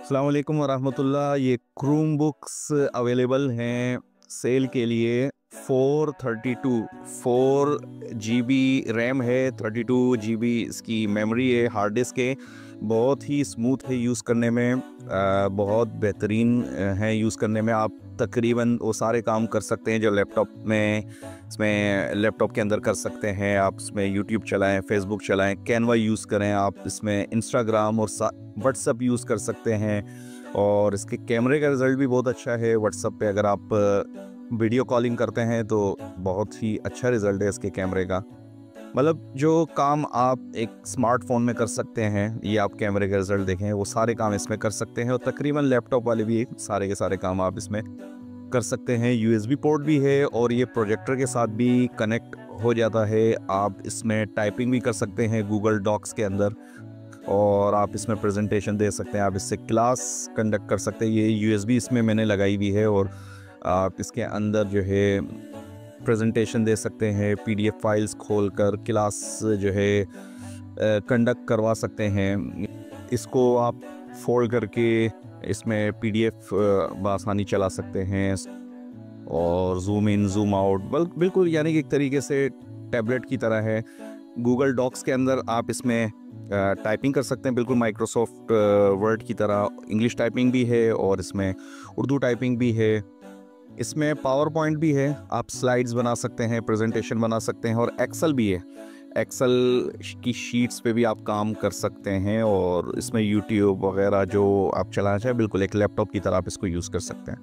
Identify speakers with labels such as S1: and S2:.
S1: अस्सलाम वालेकुम वरहमतुल्लाह। ये क्रूम बुक्स अवेलेबल हैं सेल के लिए। 4 GB रैम है, 32 GB इसकी मेमोरी है, हार्ड डिस्क है। बहुत ही स्मूथ है यूज़ करने में, बहुत बेहतरीन है यूज़ करने में। आप तकरीबन वो सारे काम कर सकते हैं जो लैपटॉप में इसमें लैपटॉप के अंदर कर सकते हैं। आप इसमें यूट्यूब चलाएं, फेसबुक चलाएं, कैनवा यूज़ करें, आप इसमें इंस्टाग्राम और व्हाट्सअप यूज़ कर सकते हैं। और इसके कैमरे का रिज़ल्ट भी बहुत अच्छा है। व्हाट्सअप पे अगर आप वीडियो कॉलिंग करते हैं तो बहुत ही अच्छा रिज़ल्ट है इसके कैमरे का। मतलब जो काम आप एक स्मार्टफोन में कर सकते हैं, ये आप कैमरे का रिज़ल्ट देखें, वो सारे काम इसमें कर सकते हैं। और तकरीबन लैपटॉप वाले भी सारे के सारे काम आप इसमें कर सकते हैं। USB पोर्ट भी है और ये प्रोजेक्टर के साथ भी कनेक्ट हो जाता है। आप इसमें टाइपिंग भी कर सकते हैं गूगल डॉक्स के अंदर, और आप इसमें प्रेजेंटेशन दे सकते हैं, आप इससे क्लास कंडक्ट कर सकते हैं। ये USB इसमें मैंने लगाई हुई है और आप इसके अंदर जो है प्रेजेंटेशन दे सकते हैं। PDF फाइल्स खोलकर क्लास जो है कंडक्ट करवा सकते हैं। इसको आप फोल्ड करके इसमें PDF बआसानी चला सकते हैं और जूम इन जूम आउट बिल्कुल यानी कि एक तरीके से टैबलेट की तरह है। गूगल डॉक्स के अंदर आप इसमें टाइपिंग कर सकते हैं, बिल्कुल माइक्रोसॉफ्ट वर्ड की तरह। इंग्लिश टाइपिंग भी है और इसमें उर्दू टाइपिंग भी है। इसमें पावर पॉइंट भी है, आप स्लाइड्स बना सकते हैं, प्रेजेंटेशन बना सकते हैं, और एक्सेल भी है। एक्सेल की शीट्स पे भी आप काम कर सकते हैं। और इसमें यूट्यूब वगैरह जो आप चलाना चाहें, बिल्कुल एक लैपटॉप की तरह आप इसको यूज़ कर सकते हैं।